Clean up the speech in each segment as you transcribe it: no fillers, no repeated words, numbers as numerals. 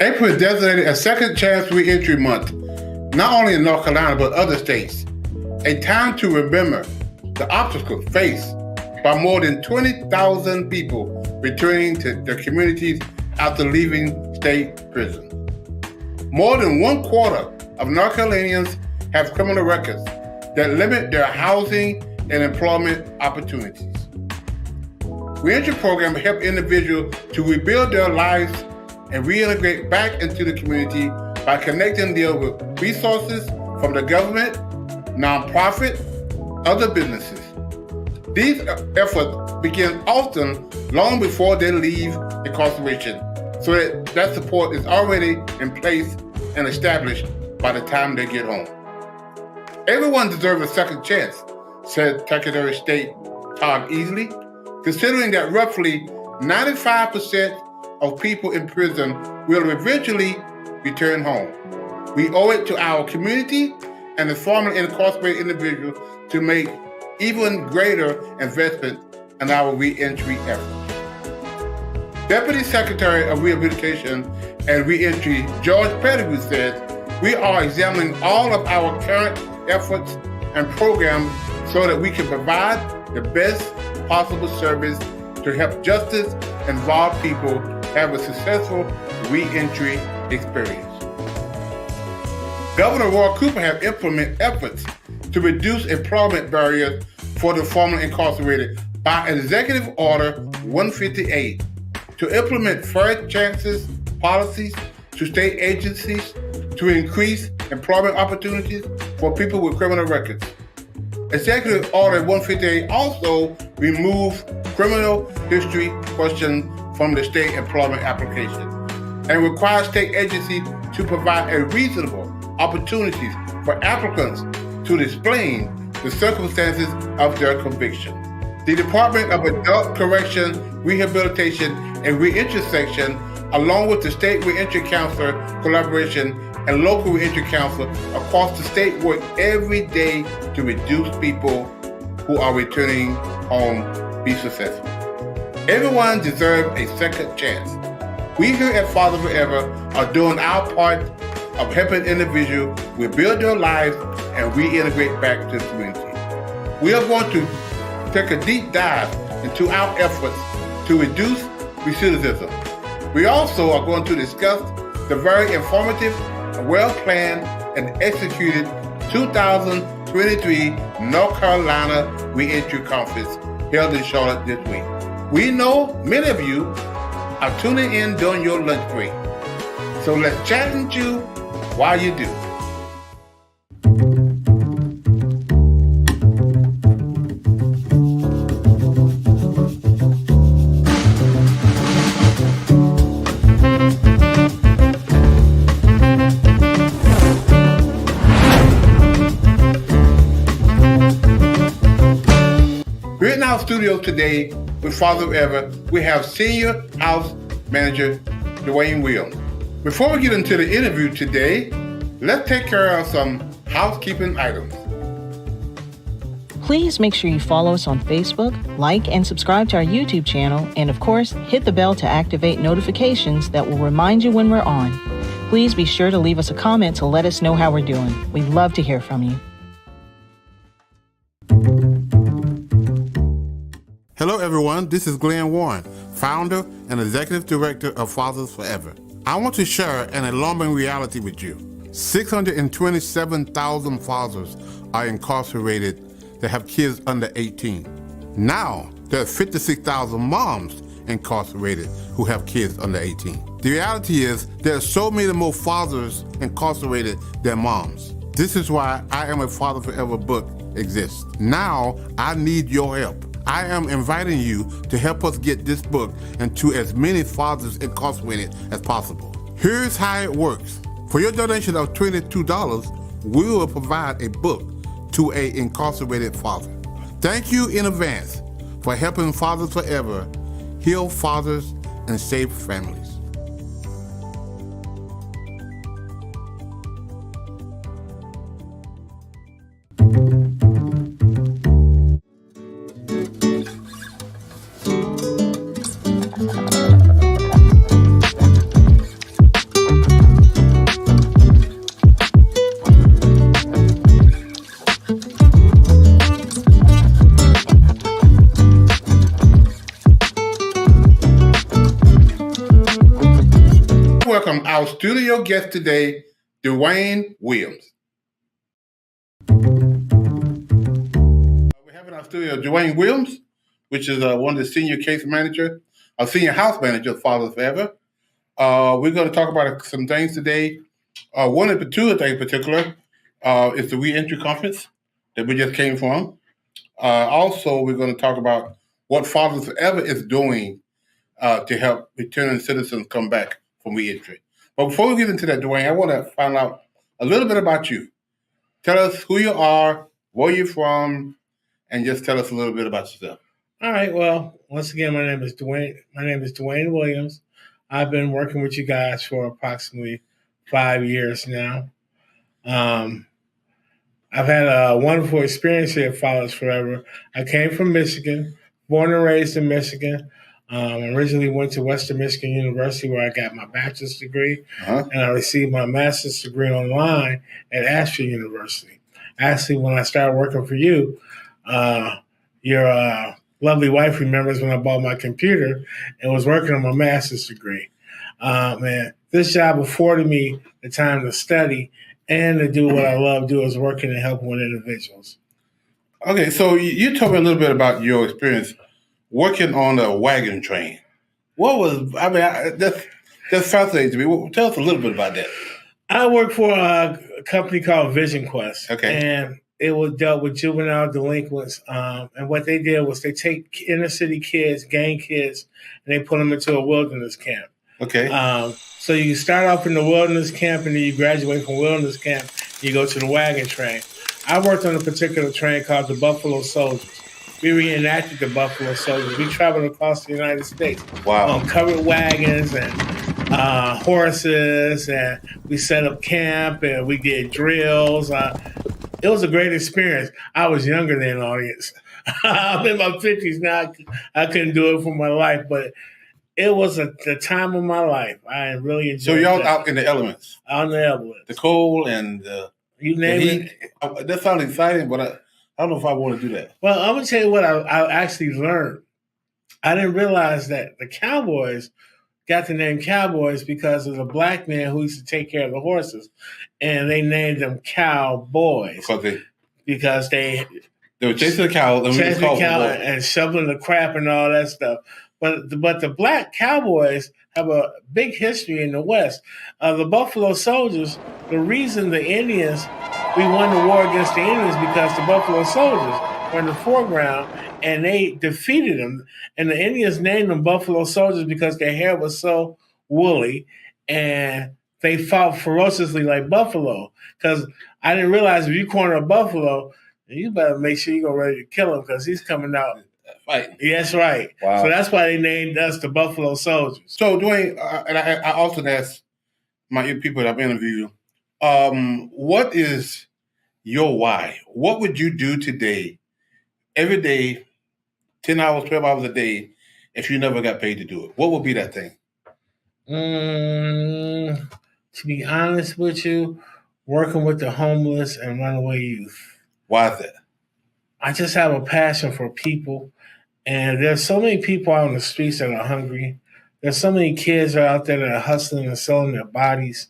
April is designated a Second Chance Reentry Month, not only in North Carolina but other states. A time to remember the obstacles faced by more than 20,000 people returning to their communities after leaving state prison. More than 1/4 of North Carolinians have criminal records that limit their housing and employment opportunities. Reentry programs help individuals to rebuild their lives and reintegrate back into the community by connecting them with resources from the government, nonprofit, other businesses. These efforts begin often long before they leave incarceration, so that support is already in place and established by the time they get home. Everyone deserves a second chance, said Secretary of State Todd Easley, considering that roughly 95% of people in prison will eventually return home. We owe it to our community and the formerly incarcerated individuals to make even greater investment in our reentry efforts. Deputy Secretary of Rehabilitation and Reentry George Pettigrew said, "We are examining all of our current efforts and programs so that we can provide the best possible service to help justice-involved people have a successful reentry experience." Governor Roy Cooper has implemented efforts to reduce employment barriers for the formerly incarcerated by Executive Order 158 to implement fair chances policies to state agencies to increase employment opportunities for people with criminal records. Executive Order 158 also removed criminal history questions from the state employment application and requires state agencies to provide a reasonable opportunities for applicants to explain the circumstances of their conviction. The Department of Adult Correction, Rehabilitation, and Reentry section, along with the State Reentry Counselor Collaboration and local reentry council across the state, work every day to reduce people who are returning home be successful. Everyone deserves a second chance. We here at Father Forever are doing our part of helping individuals rebuild their lives and reintegrate back to the community. We are going to take a deep dive into our efforts to reduce recidivism. We also are going to discuss the very informative, well-planned, and executed 2023 North Carolina Reentry Conference held in Charlotte this week. We know many of you are tuning in during your lunch break, so let's chat and chew while you do. We're in our studio today with Father Forever. We have Senior House Manager Dwayne Williams. Before we get into the interview today, let's take care of some housekeeping items. Please make sure you follow us on Facebook, like and subscribe to our YouTube channel, and of course, hit the bell to activate notifications that will remind you when we're on. Please be sure to leave us a comment to let us know how we're doing. We'd love to hear from you. Hello everyone, this is Glen Warren, founder and executive director of Fathers Forever. I want to share an alarming reality with you. 627,000 fathers are incarcerated that have kids under 18. Now, there are 56,000 moms incarcerated who have kids under 18. The reality is there are so many more fathers incarcerated than moms. This is why I Am a Father Forever book exists. Now, I need your help. I am inviting you to help us get this book into as many fathers incarcerated as possible. Here's how it works. For your donation of $22, we will provide a book to an incarcerated father. Thank you in advance for helping Fathers Forever heal fathers and save families. welcome our studio guest today, Dwayne Williams. We have in our studio Dwayne Williams, which is one of the senior case manager, senior house manager of Fathers Forever. We're going to talk about some things today. One of the two things in particular is the Reentry Conference that we just came from. Also, we're going to talk about what Fathers Forever is doing to help returning citizens come back from reentry. But before we get into that, Dwayne, I want to find out a little bit about you. Tell us who you are, where you're from, and just tell us a little bit about yourself. All right. Well, once again, my name is Dwayne Williams. I've been working with you guys for approximately 5 years now. I've had a wonderful experience here at Fathers Forever. I came from Michigan, born and raised in Michigan. Originally went to Western Michigan University where I got my bachelor's degree, and I received my master's degree online at Ashford University. Actually, when I started working for you, your lovely wife remembers when I bought my computer and was working on my master's degree. Man, this job afforded me the time to study and to do what I love doing, is working and helping with individuals. Okay, so you told me a little bit about your experience working on a wagon train. That's fascinating to me. Tell us a little bit about that. I work for a company called Vision Quest. Okay. And it was dealt with juvenile delinquents. And what they did was they take inner city kids, gang kids, and they put them into a wilderness camp. Okay. So you start off in the wilderness camp, and then you graduate from wilderness camp, you go to the wagon train. I worked on a particular train called the Buffalo Soldiers. We reenacted the Buffalo Soldiers. We traveled across the United States. Wow. On covered wagons and horses, and we set up camp, and we did drills. It was a great experience. I was younger than the audience. I'm in my 50s now. I couldn't do it for my life, but it was the time of my life. I really enjoyed it. So y'all out in the elements. Out in the elements. The cold and you name it. That sounds exciting, but I don't know if I want to do that. Well, I'm going to tell you what I actually learned. I didn't realize that the Cowboys got the name Cowboys because of the black man who used to take care of the horses. And they named them Cowboys. Because they were chasing the cow, and shoveling the crap and all that stuff. But the black Cowboys have a big history in the West. The Buffalo Soldiers, the reason the Indians, we won the war against the Indians because the Buffalo Soldiers were in the foreground and they defeated them. And the Indians named them Buffalo Soldiers because their hair was so woolly and they fought ferociously like buffalo. Because I didn't realize if you corner a buffalo, you better make sure you're ready to kill him because he's coming out. Right. That's right. Wow. So that's why they named us the Buffalo Soldiers. So, Dwayne, and I often ask my people that I've interviewed, what is your why? What would you do today, every day, 10 hours, 12 hours a day, if you never got paid to do it? What would be that thing? To be honest with you, working with the homeless and runaway youth. Why is that? I just have a passion for people. And there's so many people out on the streets that are hungry. There's so many kids out there that are hustling and selling their bodies.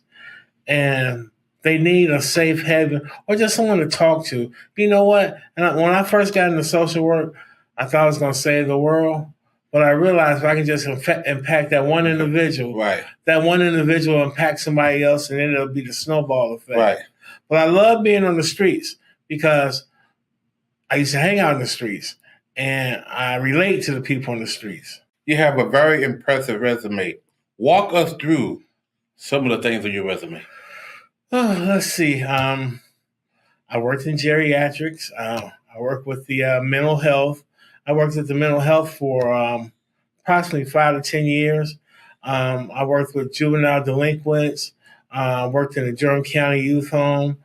And they need a safe haven or just someone to talk to. You know what? And when I first got into social work, I thought I was going to save the world. But I realized if I can just impact that one individual, right, that one individual impact somebody else, and then it'll be the snowball effect. Right. But I love being on the streets because I used to hang out in the streets. And I relate to the people on the streets. You have a very impressive resume. Walk us through some of the things on your resume. Let's see. I worked in geriatrics. I worked with the mental health. I worked at the mental health for approximately 5 to 10 years. I worked with juvenile delinquents. Worked in the Durham County Youth Home.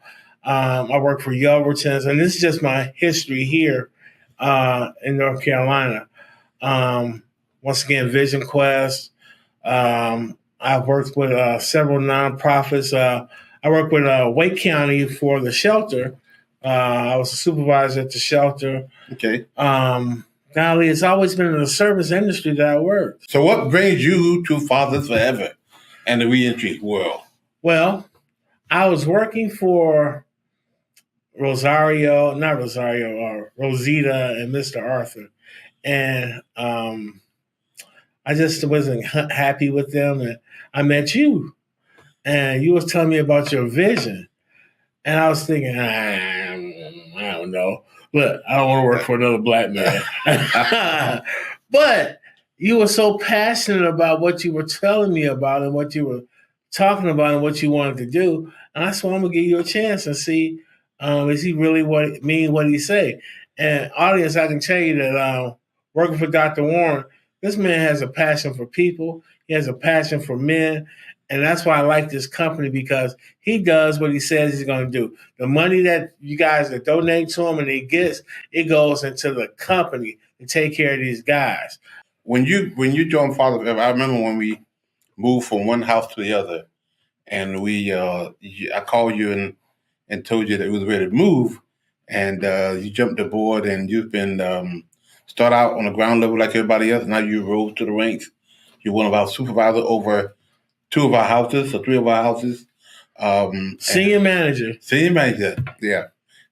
I worked for Yelverton's. And this is just my history here. In North Carolina. Once again, Vision Quest. I've worked with several nonprofits. I worked with Wake County for the shelter. I was a supervisor at the shelter. Okay. Golly, it's always been in the service industry that I worked. So what brings you to Fathers Forever? and the reentry world? Well, I was working for Rosita and Mr. Arthur. And I just wasn't happy with them. And I met you, and you was telling me about your vision. And I was thinking, I don't know. Look, I don't want to work for another black man. But you were so passionate about what you were telling me about and what you were talking about and what you wanted to do. And I said, I'm going to give you a chance and see, is he really what he say? And audience, I can tell you that working for Dr. Warren, this man has a passion for people. He has a passion for men. And that's why I like this company, because he does what he says he's going to do. The money that you guys are donating to him and he gets, it goes into the company to take care of these guys. When you joined Father Forever, I remember when we moved from one house to the other, and I called you and told you that we was ready to move, and you jumped aboard, and you've been start out on the ground level like everybody else. Now you rose to the ranks. You're one of our supervisors over 2 of our houses or 3 of our houses. Senior manager, yeah.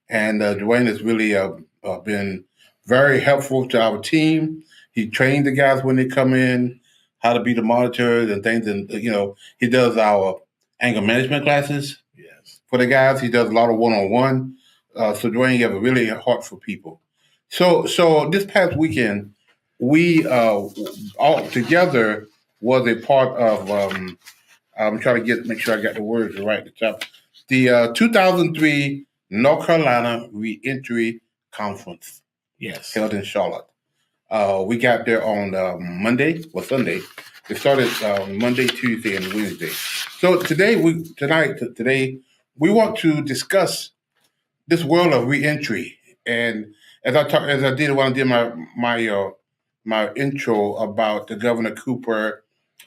And Dwayne has really been very helpful to our team. He trained the guys when they come in how to be the monitors and things. And, he does our anger management classes for the guys. He does a lot of one-on-one. So Dwayne, you have a really heart for people. So this past weekend, we all together was a part of, I'm trying to make sure I got the words right. The 2003 North Carolina Reentry Conference. Yes. Held in Charlotte. We got there on Sunday. It started Monday, Tuesday, and Wednesday. So today we want to discuss this world of reentry. And as I did when I did my intro about the Governor Cooper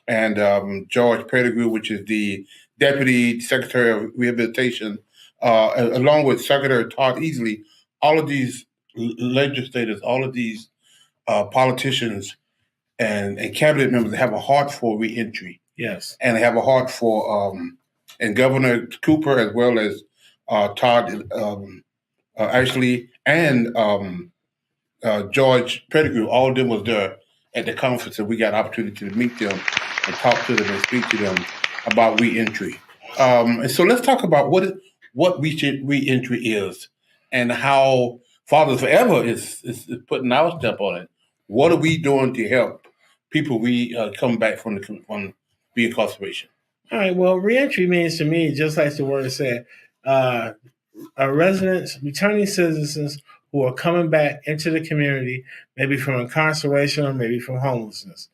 and George Pettigrew, which is the Deputy Secretary of Rehabilitation, along with Secretary Todd Easley, all of these legislators, all of these politicians and cabinet members have a heart for reentry. Yes. And they have a heart for, and Governor Cooper as well as Todd Ashley and George Pettigrew, all of them was there at the conference, and we got opportunity to meet them and talk to them and speak to them about reentry. And so let's talk about what reentry is and how Fathers Forever is putting our step on it. What are we doing to help people come back from reincarceration? All right. Well, reentry means to me, just like the word said, residents, returning citizens who are coming back into the community, maybe from incarceration or maybe from homelessness.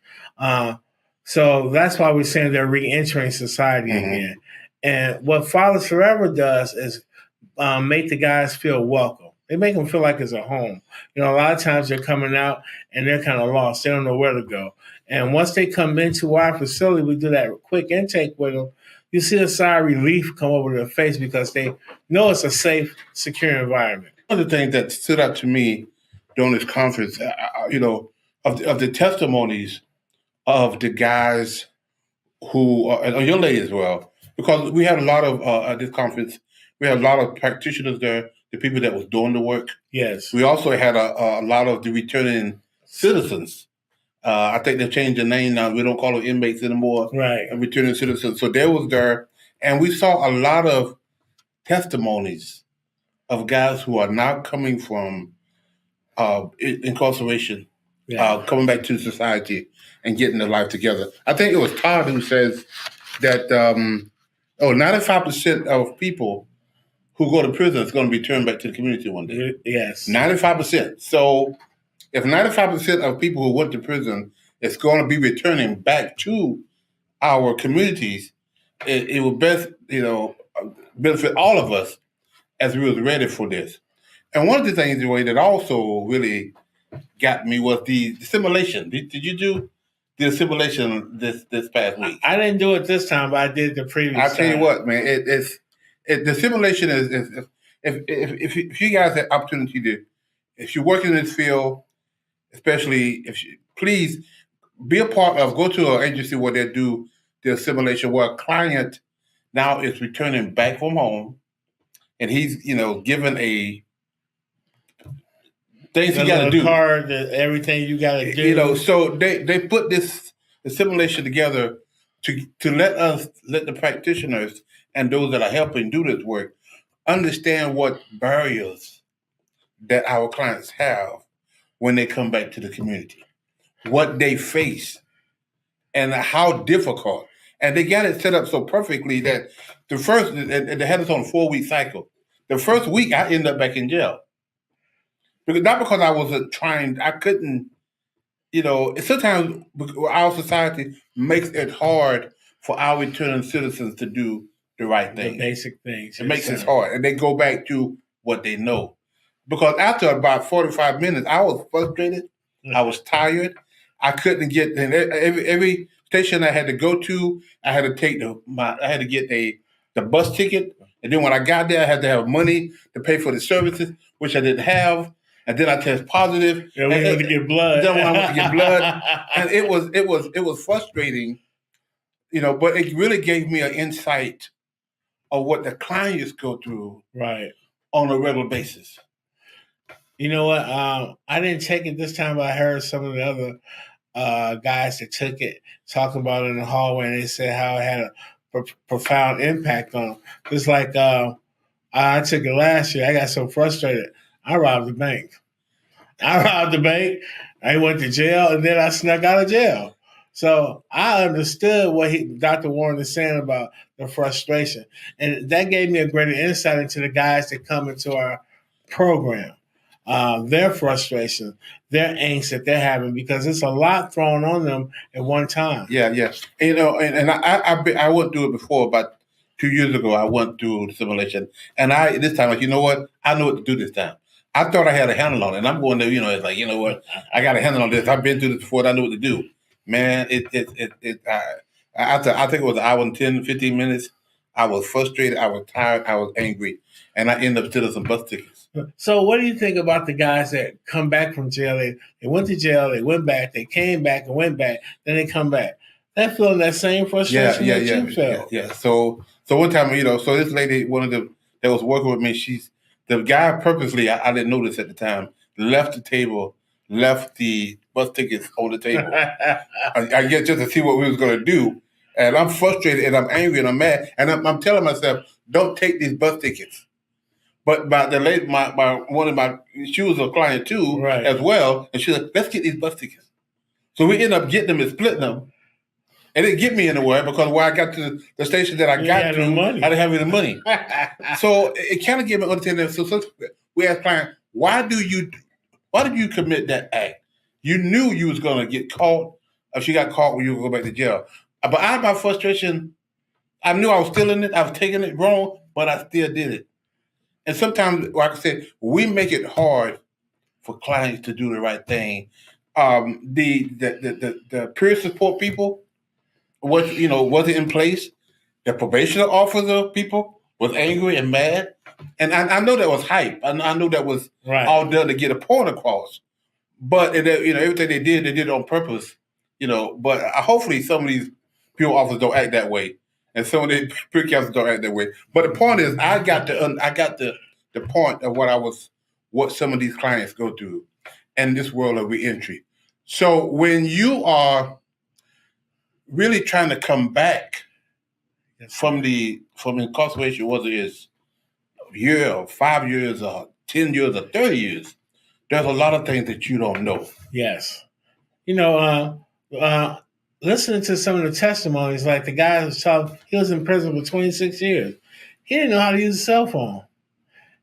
So that's why we're saying they're reentering society again. And what Fathers Forever does is make the guys feel welcome. They make them feel like it's a home. A lot of times they're coming out and they're kind of lost. They don't know where to go. And once they come into our facility, we do that quick intake with them. You see a sigh of relief come over their face because they know it's a safe, secure environment. One of the things that stood out to me during this conference, of the testimonies of the guys who, and your lady as well, because we had a lot of, at this conference, we had a lot of practitioners there, the people that was doing the work. Yes. We also had a lot of the returning citizens. I think they've changed the name now. We don't call them inmates anymore. Right. Returning citizens. So they was there. And we saw a lot of testimonies of guys who are now coming from incarceration, coming back to society and getting their life together. I think it was Todd who says that 95% of people who go to prison is going to return back to the community one day. Yes. 95%. So if 95% of people who went to prison is going to be returning back to our communities, it will best, benefit all of us as we was ready for this. And one of the things, the way that also really got me was the simulation. Did you do the simulation this past week? I didn't do it this time, but I did the previous time. I'll tell you what, man, the simulation is if you guys have opportunity to, if you work in this field, especially please be a part of, go to an agency where they do the assimilation where a client now is returning back from home, and he's given a things he got to do. Card, everything you got to do. So they put this assimilation together to let the practitioners and those that are helping do this work understand what barriers that our clients have when they come back to the community, what they face, and how difficult. And they got it set up so perfectly that they had us on a 4-week cycle. The first week, I ended up back in jail. Not because I wasn't trying, I couldn't, sometimes our society makes it hard for our returning citizens to do the right thing. The basic things. It makes it hard. And they go back to what they know. Because after about 45 minutes, I was frustrated. I was tired. I couldn't get, and every station I had to go to, I had to get the bus ticket. And then when I got there, I had to have money to pay for the services, which I didn't have. And then I test positive. Yeah, we went to get blood. Then I went to get blood. And it was frustrating, but it really gave me an insight of what the clients go through on a regular basis. You know what? I didn't take it this time, but I heard some of the other guys that took it talking about it in the hallway, and they said how it had a profound impact on them. Just like I took it last year. I got so frustrated. I robbed the bank. I went to jail, and then I snuck out of jail. So I understood what Dr. Warren is saying about the frustration. And that gave me a greater insight into the guys that come into our program, their frustration, their angst that they're having, because it's a lot thrown on them at one time. Yeah. And I went through it before, about 2 years ago. I went through the simulation. And this time, like, you know what? I know what to do this time. I thought I had a handle on it. And I'm going there, it's like, you know what? I got a handle on this. I've been through this before. I know what to do. Man, after I think it was an hour and 10, 15 minutes, I was frustrated. I was tired. I was angry. And I ended up stealing some bus tickets. So what do you think about the guys that come back from jail? They went to jail, they went back, they came back and went back, then they come back. They're feeling that same frustration that you felt. Yeah. So one time, so this lady, one of them that was working with me, the guy purposely, I didn't know this at the time, left the bus tickets on the table. I get just to see what we was going to do. And I'm frustrated and I'm angry and I'm mad. And I'm telling myself, don't take these bus tickets. But the lady, she was a client too, as well. And she said, let's get these bus tickets. So we ended up getting them and splitting them. It didn't get me anywhere because when I got to the station that I got to, I didn't have any money. So it kind of gave me an understanding. So we asked client, why did you commit that act? You knew you was going to get caught. If she got caught when you would go back to jail. But out of my frustration, I knew I was stealing it. I was taking it wrong, but I still did it. And sometimes, like I said, we make it hard for clients to do the right thing. The peer support people wasn't in place. The probation officer people was angry and mad. And I know that was hype. I know that was all done to get a point across. But everything they did it on purpose. But hopefully some of these peer officers don't act that way, and some of the peer counselors don't act that way. But the point is, I got the point of what some of these clients go through in this world of reentry. So when you are really trying to come back from incarceration, whether it's a year or 5 years or 10 years or 30 years, there's a lot of things that you don't know. Yes. Listening to some of the testimonies, like the guy was talking, he was in prison for 26 years. He didn't know how to use a cell phone.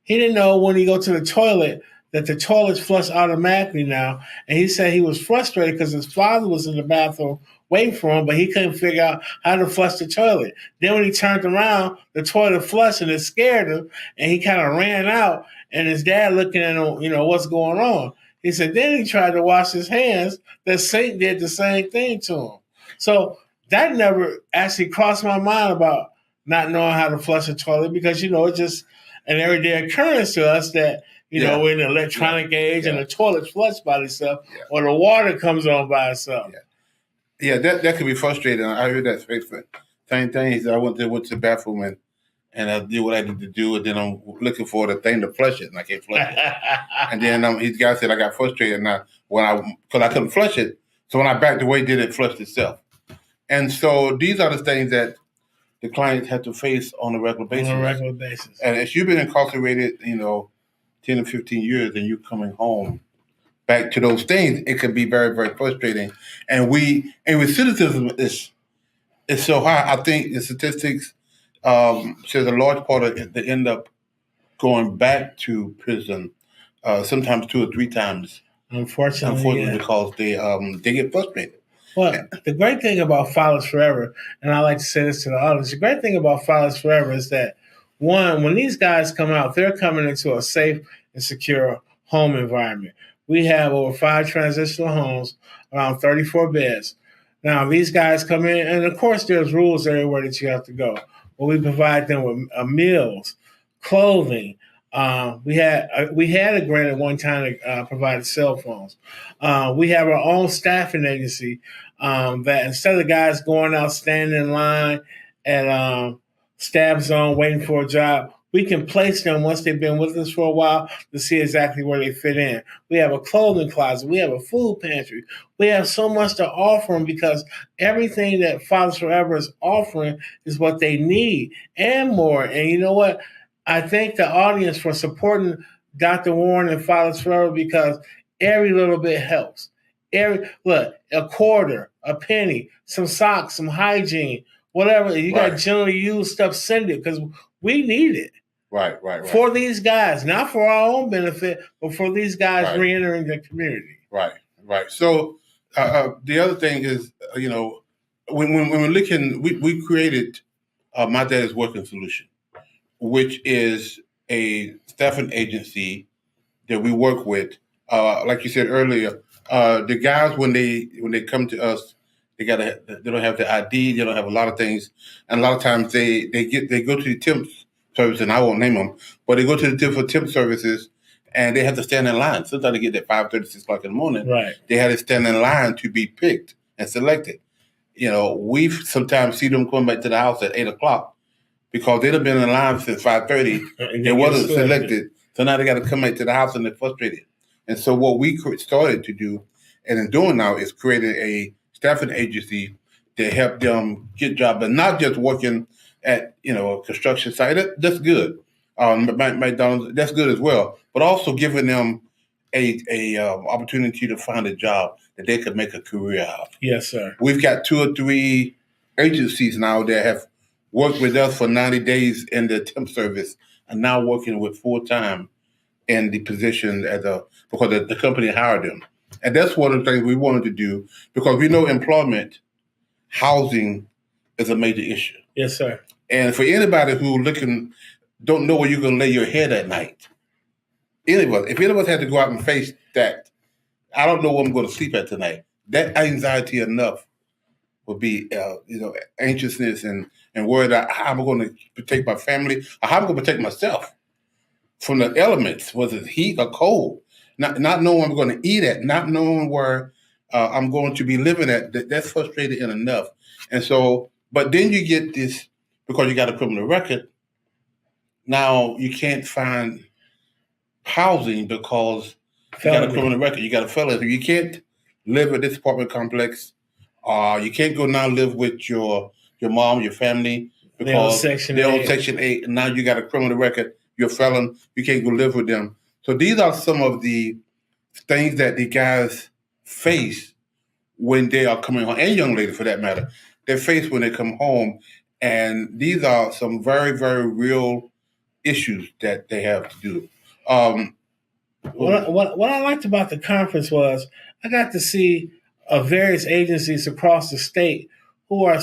He didn't know when he go to the toilet that the toilets flush automatically now. And he said he was frustrated because his father was in the bathroom waiting for him, but he couldn't figure out how to flush the toilet. Then when he turned around, the toilet flushed and it scared him, and he kind of ran out, and his dad looking at him, what's going on? He said then he tried to wash his hands. The sink did the same thing to him. So that never actually crossed my mind about not knowing how to flush a toilet, because, it's just an everyday occurrence to us that, we're in the electronic age and the toilet's flushed by itself or the water comes on by itself. Yeah. Yeah, that could be frustrating. I heard that same thing. He said I went to the bathroom and I did what I needed to do, and then I'm looking for the thing to flush it, and I can't flush it. And then his guy said I got frustrated because I couldn't flush it. So when I backed away, did it flush itself? And so these are the things that the clients have to face on a regular basis. And if you've been incarcerated, 10 or 15 years, and you're coming home back to those things, it can be very, very frustrating. And recidivism is so high. I think the statistics says a large part of it, they end up going back to prison, sometimes 2 or 3 times. Unfortunately, because they get frustrated. Well, the great thing about Fathers Forever, and I like to say this to the audience, the great thing about Fathers Forever is that, one, when these guys come out, they're coming into a safe and secure home environment. We have over 5 transitional homes, around 34 beds. Now, these guys come in, and of course, there's rules everywhere that you have to go. But we provide them with meals, clothing. We had a grant at one time that provided cell phones. We have our own staffing agency that instead of guys going out standing in line at Stab Zone waiting for a job, we can place them once they've been with us for a while to see exactly where they fit in. We have a clothing closet. We have a food pantry. We have so much to offer them because everything that Fathers Forever is offering is what they need and more. And you know what? I thank the audience for supporting Dr. Warren and Fathers Forever because every little bit helps. Look, a quarter, a penny, some socks, some hygiene, whatever. You got generally used stuff, send it because we need it. Right. For these guys, not for our own benefit, but for these guys reentering the community. Right. So the other thing is, when we're looking, we created My Daddy's Working Solution, which is a staffing agency that we work with. Like you said earlier, the guys when they come to us, they don't have the ID, they don't have a lot of things, and a lot of times they go to the temp service, and I won't name them, but they go to the different temp services, and they have to stand in line. Sometimes they get there 5:30, 6 o'clock in the morning. Right. They had to stand in line to be picked and selected. We sometimes see them coming back to the house at 8 o'clock because they'd have been in line since 5:30. They wasn't selected. So now they got to come back to the house and they're frustrated. And so what we started to do, and in doing now, is creating a staffing agency to help them get jobs, but not just working at a construction site. That's good. McDonald's, that's good as well. But also giving them a opportunity to find a job that they could make a career out of. Yes, sir. We've got 2 or 3 agencies now that have worked with us for 90 days in the temp service and now working with full-time in the position because the company hired them. And that's one of the things we wanted to do because we know employment, housing is a major issue. Yes, sir. And for anybody who don't know where you're going to lay your head at night, if any of us had to go out and face that, I don't know where I'm going to sleep at tonight, that anxiety enough would be, anxiousness and worried how I'm going to protect my family, or how I'm going to protect myself from the elements, whether it's heat or cold, not knowing where I'm going to eat at, not knowing where I'm going to be living at. That's frustrating enough. And so, but then you get this, because you got a criminal record, now you can't find housing because you got a criminal record, you got a felony. So you can't live at this apartment complex. You can't go now live with your mom, your family, because they're on Section 8, and now you got a criminal record, you're a felon, you can't go live with them. So these are some of the things that the guys face when they are coming home, and young ladies for that matter, they face when they come home. And these are some very, very real issues that they have to do. What I liked about the conference was I got to see various agencies across the state who are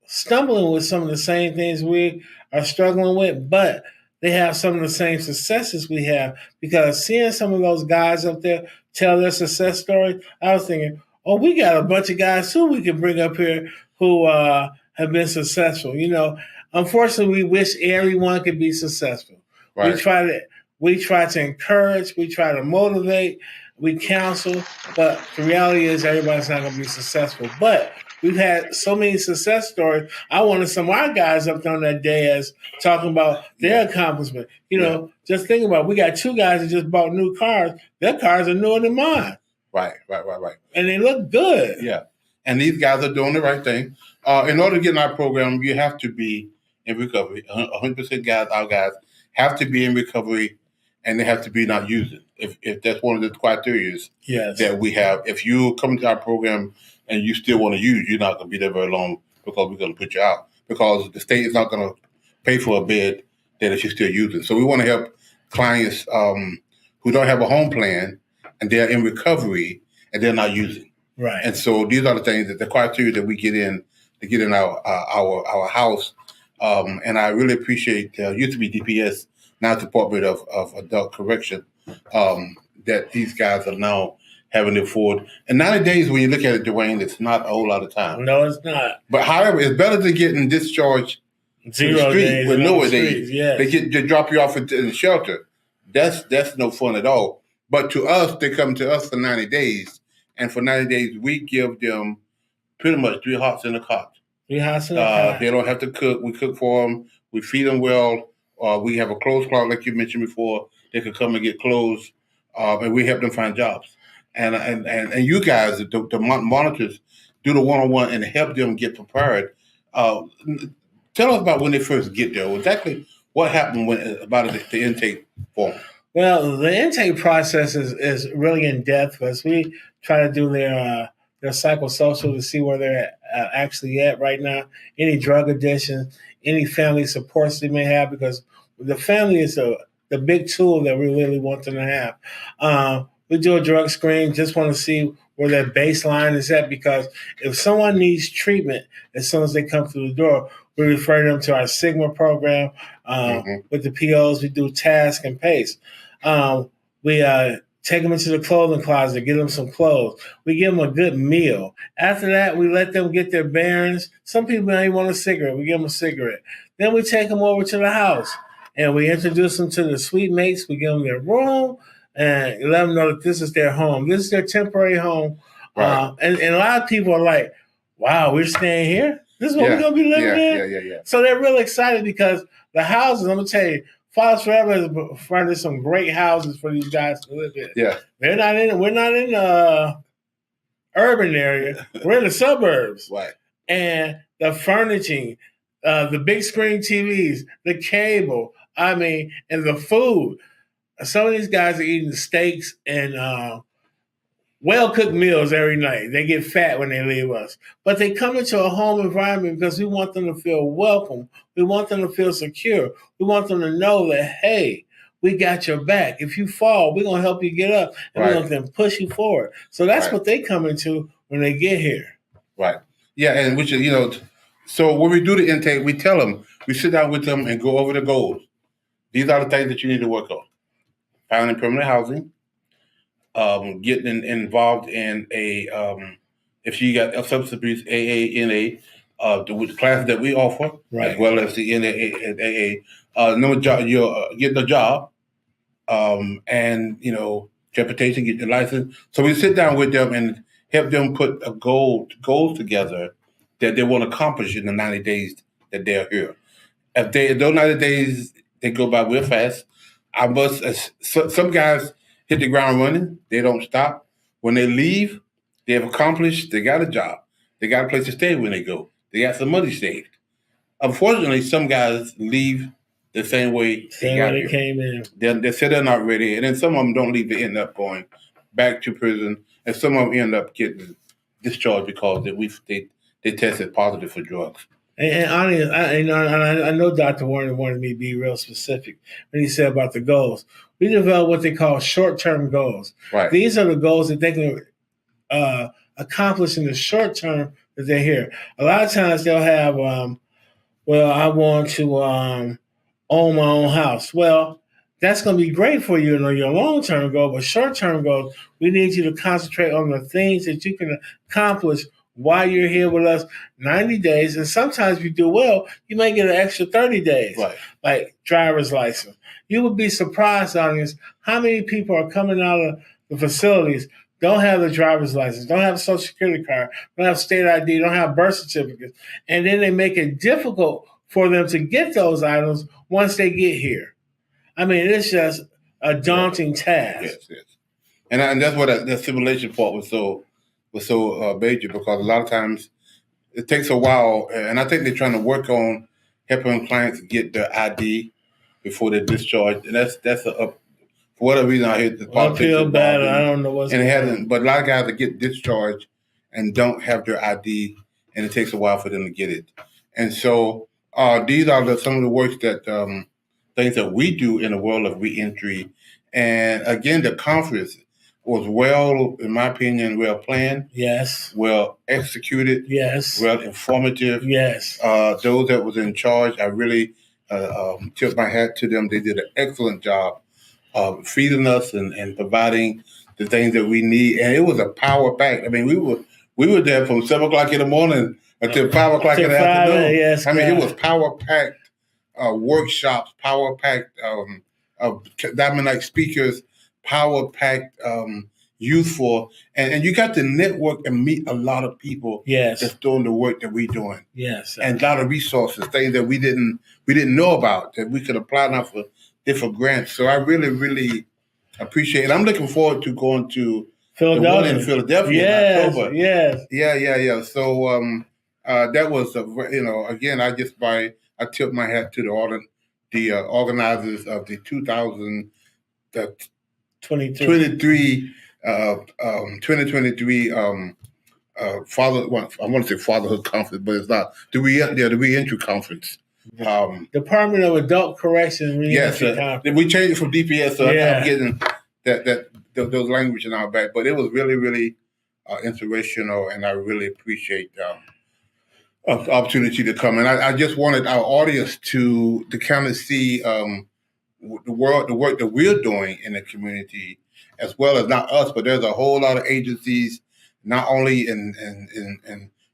stumbling with some of the same things we are struggling with, but they have some of the same successes we have. Because seeing some of those guys up there tell their success story, I was thinking, we got a bunch of guys too we can bring up here who have been successful. Unfortunately, we wish everyone could be successful. Right. We try to encourage, we try to motivate, we counsel, but the reality is everybody's not going to be successful. But we've had so many success stories. I wanted some of our guys up there on that day as talking about their accomplishment. Just think about it. We got 2 guys that just bought new cars. Their cars are newer than mine. Right. And they look good. Yeah. And these guys are doing the right thing. In order to get in our program, you have to be in recovery. 100% our guys have to be in recovery, and they have to be not using. If that's one of the criteria that we have. If you come to our program and you still want to use, you're not going to be there very long because we're going to put you out because the state is not going to pay for a bed that if you're still using. So we want to help clients who don't have a home plan and they're in recovery and they're not using. Right. And so these are the things that the criteria that we get in to get in our house. And I really appreciate used to be DPS, now Department of Adult Correction, that these guys are now having to afford. And 90 days, when you look at it, Dwayne, it's not a whole lot of time. No, it's not. But however, it's better than getting discharged 0 to the street days with no days. Yes. They drop you off in the shelter. That's no fun at all. But to us, they come to us for 90 days. And for 90 days, we give them pretty much 3 hots in a cot. 3 hots in a cot. They don't have to cook. We cook for them. We feed them well. We have a clothes closet, like you mentioned before. They could come and get clothes. And we help them find jobs. And you guys, the monitors, do the one-on-one and help them get prepared. Tell us about when they first get there. Exactly what happened about the intake form. Well, the intake process is really in depth because we try to do their psychosocial to see where they're actually at right now. Any drug addiction, any family supports they may have, because the family is the big tool that we really want them to have. We do a drug screen, just want to see where their baseline is at, because if someone needs treatment, as soon as they come through the door, we refer them to our Sigma program. With the POs, we do task and pace. We take them into the clothing closet, get them some clothes. We give them a good meal. After that, we let them get their bearings. Some people may want a cigarette. We give them a cigarette. Then we take them over to the house, and we introduce them to the suite mates. We give them their room and let them know that this is their home. This is their temporary home. Right. And a lot of people are like, wow, we're staying here? This is what we're going to be living in? Yeah. So they're really excited because the houses, I'm going to tell you, Fathers Forever has furnished some great houses for these guys to live in. Yeah. We're not in the urban area. We're in the suburbs. Right. And the furnishing, the big screen TVs, the cable, and the food. Some of these guys are eating steaks and well-cooked meals every night. They get fat when they leave us. But they come into a home environment because we want them to feel welcome. We want them to feel secure. We want them to know that, hey, we got your back. If you fall, we're going to help you get up, and we're going to push you forward. So that's what they come into when they get here. Right. Yeah, and which is, so when we do the intake, we tell them, we sit down with them and go over the goals. These are the things that you need to work on. Finding permanent housing, getting involved in if you got a substance abuse, AA, NA, the classes that we offer, as well as the NA and AA. You're getting a job, and transportation, get your license. So we sit down with them and help them put goals together that they want to accomplish in the 90 days that they're here. If those 90 days they go by real fast. Some guys hit the ground running. They don't stop. When they leave, they have accomplished. They got a job. They got a place to stay when they go. They got some money saved. Unfortunately, some guys leave the same way they came in. They say they're not ready, and then some of them don't leave. They end up going back to prison, and some of them end up getting discharged because they tested positive for drugs. And honestly, I know Dr. Warren wanted me to be real specific when he said about the goals. We developed what they call short-term goals. Right. These are the goals that they can accomplish in the short term that they're here. A lot of times they'll have, I want to own my own house. Well, that's going to be great for you in your long-term goal, but short-term goals, we need you to concentrate on the things that you can accomplish while you're here with us 90 days. And sometimes if you do well, you may get an extra 30 days, like driver's license. You would be surprised, audience, how many people are coming out of the facilities don't have the driver's license, don't have a social security card, don't have state ID, don't have birth certificates. And then they make it difficult for them to get those items once they get here. I mean, it's just a daunting task. Yes. And that's what the simulation part was so major, because a lot of times it takes a while, and I think they're trying to work on helping clients get their ID before they're discharged, and that's for whatever reason I hear the politics uphill battle. I don't know what's and it going hasn't. But a lot of guys that get discharged and don't have their ID, and it takes a while for them to get it. And so these are some of the works that things that we do in the world of reentry. And again, the conference was well, in my opinion, well planned. Yes. Well executed. Yes. Well informative. Yes. Those that was in charge, I really tip my hat to them. They did an excellent job of feeding us and providing the things that we need. And it was a power pack. I mean, we were there from 7 o'clock in the morning until 5 o'clock in the afternoon. Yes, I mean, it was power packed workshops, power packed Diamond Night speakers, power packed youthful, and you got to network and meet a lot of people. Yes. That's doing the work that we're doing. Yes. And a lot of resources, things that we didn't know about that we could apply now for different grants. So I really, really appreciate it. I'm looking forward to going to Philadelphia. In Philadelphia in October. Yes. Yeah. So that was again, I tip my hat to the organizers of the 2023 fatherhood conference, but it's not the reentry conference. Department of Adult Correction Reentry Conference. We changed it from DPS, so I'm getting those language in our back. But it was really, really inspirational, and I really appreciate the opportunity to come. And I just wanted our audience to kind of see the work that we're doing in the community, as well as not us, but there's a whole lot of agencies, not only in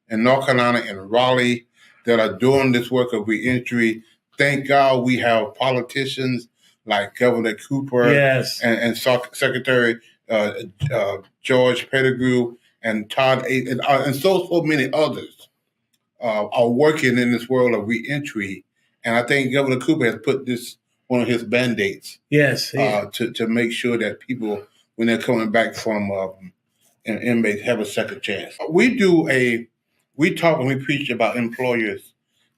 North Carolina and Raleigh, that are doing this work of reentry. Thank God we have politicians like Governor Cooper, yes, and Secretary George Pettigrew and Todd and so many others are working in this world of reentry. And I think Governor Cooper has put this one of his band-aids. Yes, to make sure that people, when they're coming back from an inmate, have a second chance. We talk and we preach about employers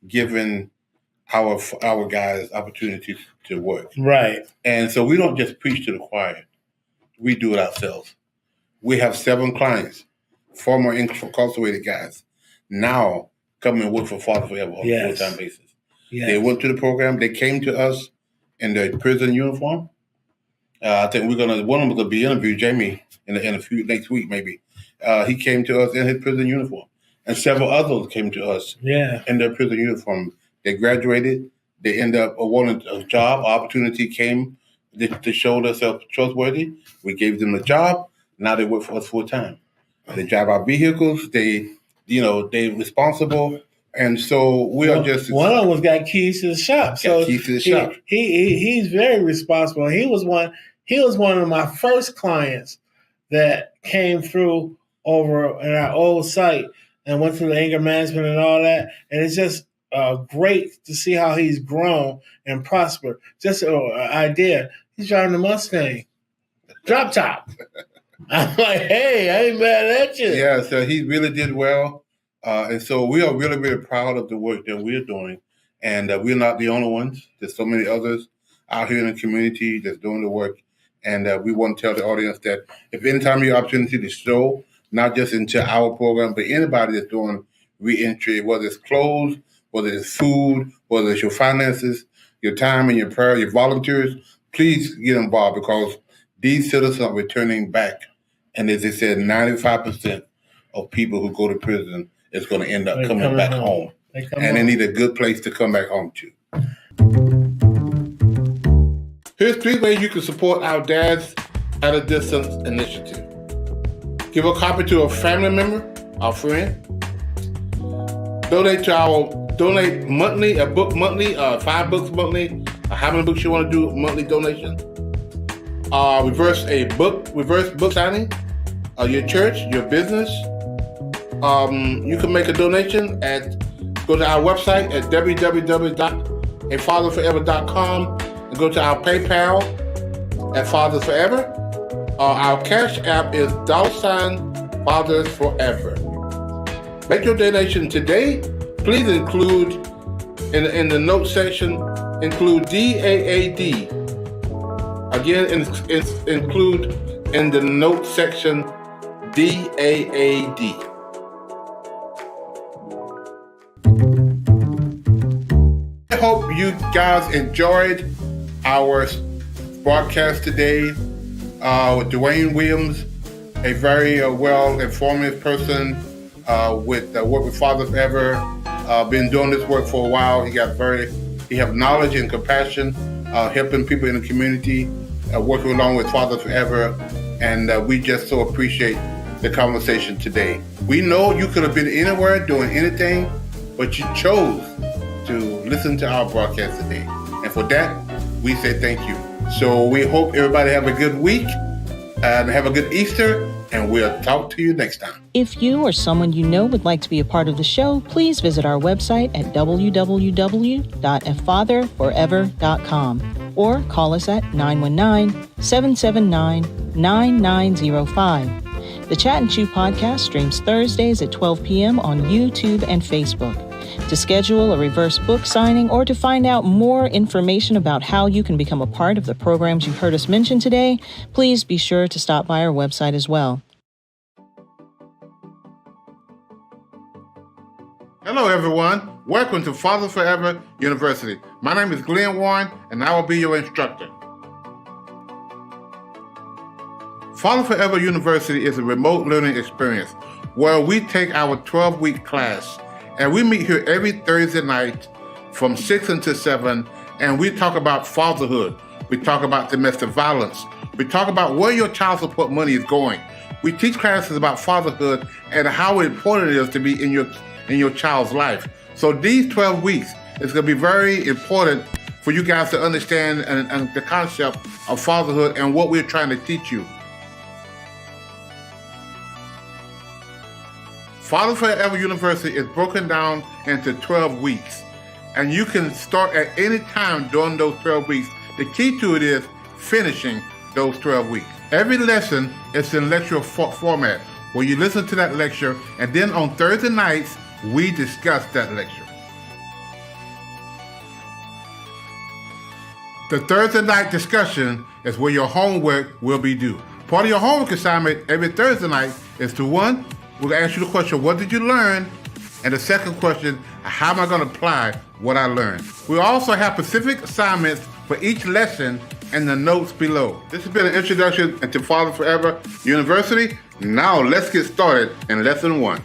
giving our guys opportunities to work. Right. And so we don't just preach to the choir. We do it ourselves. We have 7 clients, former incarcerated guys, now come and work for Father Forever on a full-time basis. Yes. They went to the program. They came to us in their prison uniform. I think one of them going to be interviewed, Jamie, in a few next week maybe. He came to us in his prison uniform, and several others came to us in their prison uniform. They graduated. They ended up wanting a job. Opportunity came. They showed themselves trustworthy. We gave them a job. Now they work for us full time. They drive our vehicles. They're responsible. And so we are just one of them got keys to the shop. He's very responsible. He was one of my first clients that came through over in our old site and went through the anger management and all that. And it's just great to see how he's grown and prospered. Just an idea. He's driving a Mustang, drop top. I'm like, hey, I ain't mad at you. Yeah, so he really did well. And so we are really, really proud of the work that we're doing. And we're not the only ones. There's so many others out here in the community that's doing the work. And we want to tell the audience that if anytime you have opportunity to show, not just into our program, but anybody that's doing reentry, whether it's clothes, whether it's food, whether it's your finances, your time and your prayer, your volunteers, please get involved, because these citizens are returning back. And as they said, 95% of people who go to prison is going to end up coming back home. They need a good place to come back home to. Here's 3 ways you can support our Dads at a Distance initiative. Give a copy to a family member, our friend. Donate monthly, a book monthly, 5 books monthly, how many books you want to do monthly donation. reverse book signing, your church, your business. You can make a donation go to our website at www.afatherforever.com and go to our PayPal at Fathers Forever. Our Cash App is $Fathers Forever. Make your donation today. Please include in the note section, include DAAD. Again, include in the note section DAAD. I hope you guys enjoyed our broadcast today with Dwayne Williams, a very well-informed person with work with Fathers Forever. Been doing this work for a while. He have knowledge and compassion, helping people in the community, working along with Fathers Forever, and we just so appreciate the conversation today. We know you could have been anywhere doing anything, but you chose to listen to our broadcast today. And for that, we say thank you. So we hope everybody have a good week and have a good Easter, and we'll talk to you next time. If you or someone you know would like to be a part of the show, please visit our website at www.afatherforever.com or call us at 919-779-9905. The Chat and Chew podcast streams Thursdays at 12 p.m. on YouTube and Facebook. To schedule a reverse book signing or to find out more information about how you can become a part of the programs you've heard us mention today, please be sure to stop by our website as well. Hello, everyone. Welcome to Fathers Forever University. My name is Glen and I will be your instructor. Fathers Forever University is a remote learning experience where we take our 12-week class and we meet here every Thursday night from 6 until 7, and we talk about fatherhood. We talk about domestic violence. We talk about where your child support money is going. We teach classes about fatherhood and how important it is to be in your child's life. So these 12 weeks is going to be very important for you guys to understand and the concept of fatherhood and what we're trying to teach you. Fathers Forever University is broken down into 12 weeks, and you can start at any time during those 12 weeks. The key to it is finishing those 12 weeks. Every lesson is in lecture format, where you listen to that lecture, and then on Thursday nights, we discuss that lecture. The Thursday night discussion is where your homework will be due. Part of your homework assignment every Thursday night is to, one, we'll ask you the question, what did you learn? And the second question, how am I going to apply what I learned? We also have specific assignments for each lesson in the notes below. This has been an introduction into Fathers Forever University. Now let's get started in lesson 1.